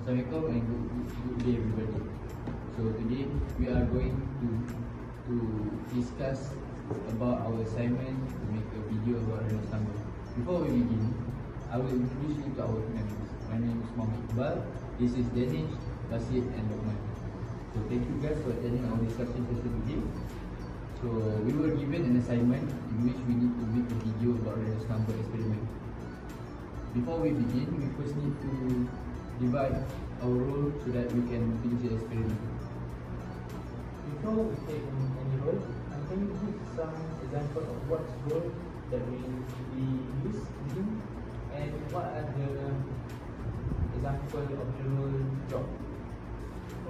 Assalamualaikum and good day everybody. So today we are going to discuss about our assignment to make a video about Reynolds number. Before we begin, I will introduce you to our members. My name is Muhammad Iqbal. This is Danish, Basit and Lokman. So thank you guys for attending our discussion session today. So we were given an assignment in which we need to make a video about Reynolds number experiment. Before we begin, we first need to divide our role so that we can finish the experiment. Before we take any role, can you give some example of what role that we use in, and what are the example of the role job?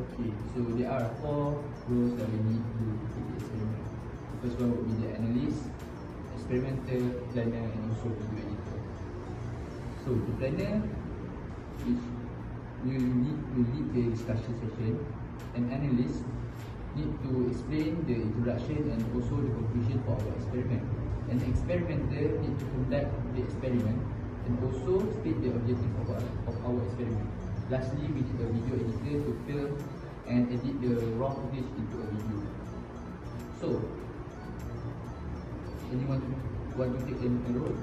Okay, so there are 4 roles that we need to take the experiment. The first one would be the analyst, experimenter, planner and also video editor. So the planner will lead the discussion session. An analyst need to explain the introduction and also the conclusion for our experiment. An experimenter need to conduct the experiment and also state the objective of our experiment. Lastly, we need a video editor to film and edit the raw footage into a video. So, anyone want to take any role?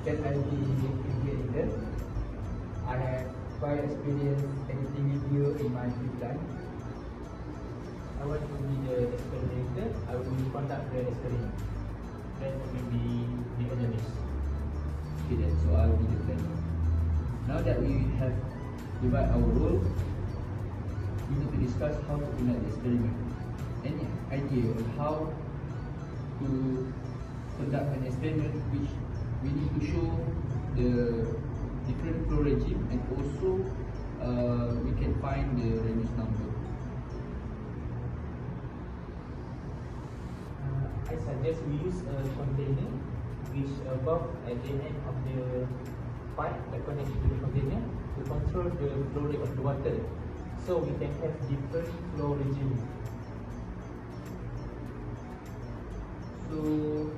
Can I be video editor? I have quite experience editing video in my free time. I want to be the experimenter. I will conduct the experiment. Then will be the analyst. Okay then, so I'll be the planner. Now that we have divided our role, we need to discuss how to conduct the experiment. Any idea on how to conduct an experiment which we need to show the different flow regime and also we can find the Reynolds number. I suggest we use a container which above at the end of the pipe that connects to the container to control the flow rate of the water, so we can have different flow regime. So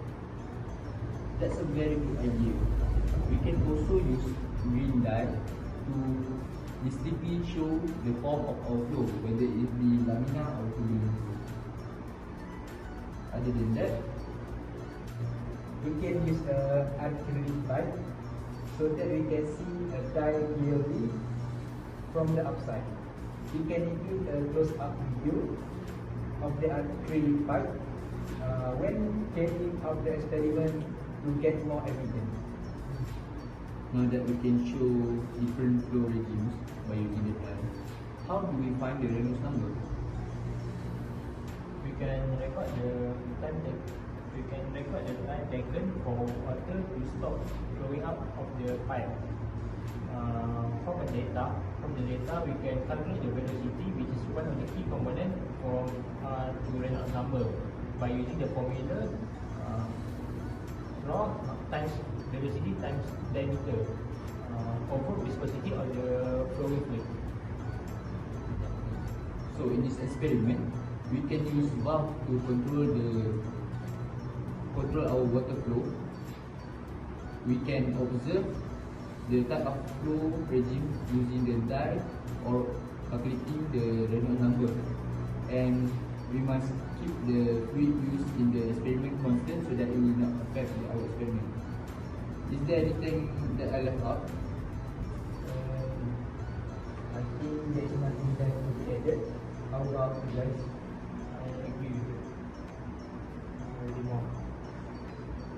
that's a very good idea. We can also use green dye to distinctly show the form of our flow, whether it be laminar or turbulent flow. Other than that, We can use a acrylic pipe so that we can see a dye clearly from the outside. We can include a close-up video of the acrylic pipe when carrying out the experiment to get more evidence. now that we can show different flow regimes by using the plan, how do we find the Reynolds number? We can record the time taken for water to stop flowing out of the pipe. From the data, we can calculate the velocity, which is one of the key components for to Reynolds number by using the formula flow times velocity times diameter over viscosity of the flowing fluid. So in this experiment, we can use valve to control our water flow. We can observe the type of flow regime using the dye or calculating the Reynolds number, and we must keep the fluid used in the experiment constant so that it will not affect our experiment. Is there anything that I left out? I think there is nothing that to be added. How about you guys? I agree with you. More.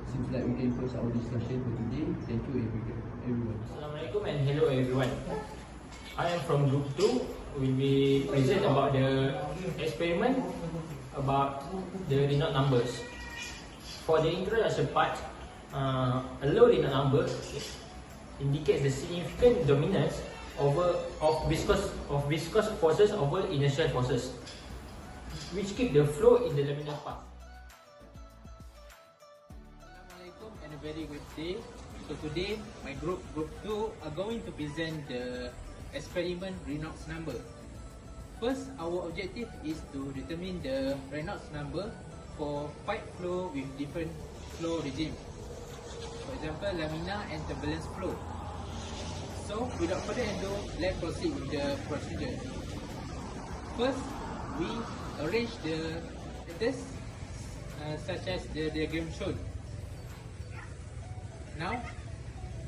Seems like we can close our discussion for today. Thank you everyone. Assalamualaikum and hello everyone. I am from group 2. We will be present about the experiment about the Reynolds numbers. For the introduction part, a low Reynolds number indicates the significant dominance of viscous forces over inertial forces, which keep the flow in the laminar path. Assalamualaikum and a very good day. So today, my group 2 are going to present the experiment Reynolds number. First, our objective is to determine the Reynolds number for pipe flow with different flow regime. For example, laminar and turbulence flow. So So without further ado, let's proceed with the procedure. First, we arrange the letters such as the diagram shown. Now,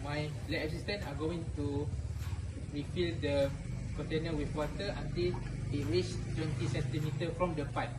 my lab assistant are going to refill the container with water until it reaches 20 cm from the pipe.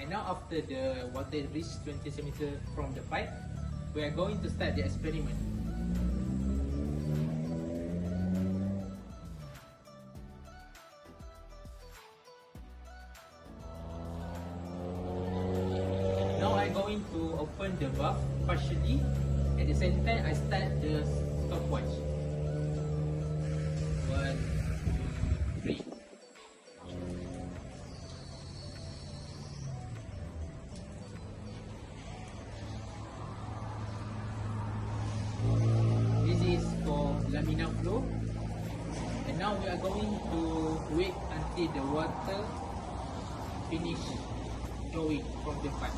And now after the water reaches 20 cm from the pipe, we are going to start the experiment. Now I'm going to open the valve partially. At the same time, I start the stopwatch. 1, 2, 3. Lamina flow, and now we are going to wait until the water finish flowing from the pipe.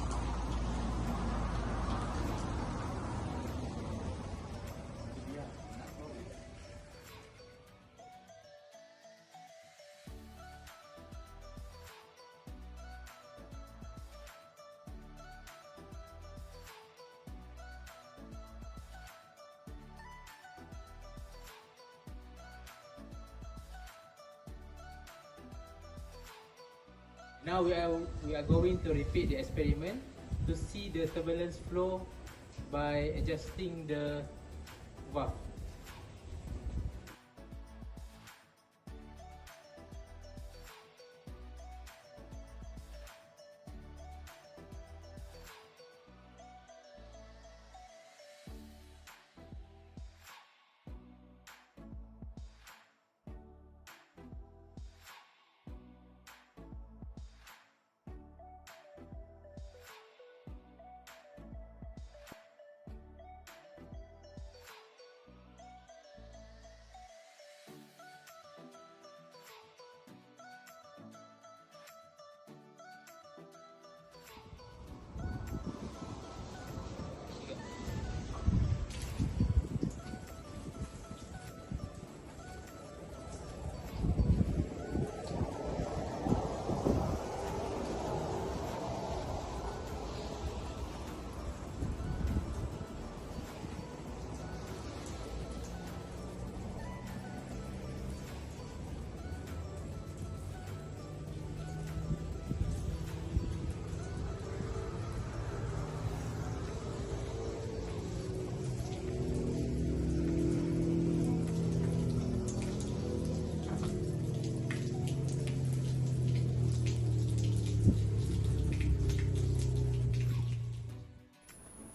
Now we are going to repeat the experiment to see the turbulence flow by adjusting the valve.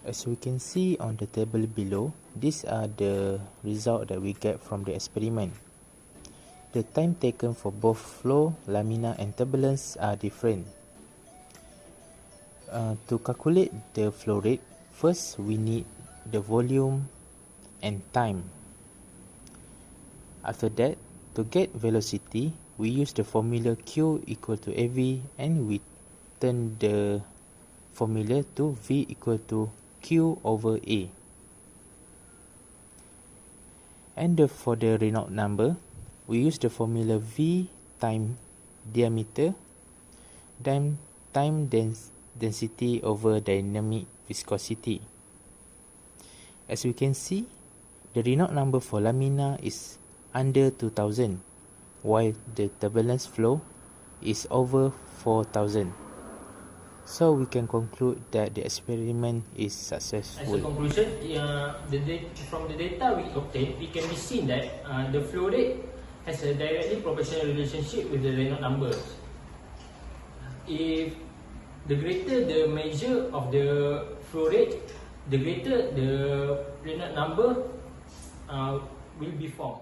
As we can see on the table below, these are the results that we get from the experiment. The time taken for both flow, lamina and turbulence are different. To calculate the flow rate, first we need the volume and time. After that, to get velocity, we use the formula Q equal to AV, and we turn the formula to V equal to Q over A. And for the Reynolds number, we use the formula V time diameter then time density over dynamic viscosity. As we can see, the Reynolds number for lamina is under 2000, while the turbulence flow is over 4000. So we can conclude that the experiment is successful. As a conclusion, from the data we obtained, it can be seen that the flow rate has a directly proportional relationship with the Reynolds number. If the greater the measure of the flow rate, the greater the Reynolds number will be formed.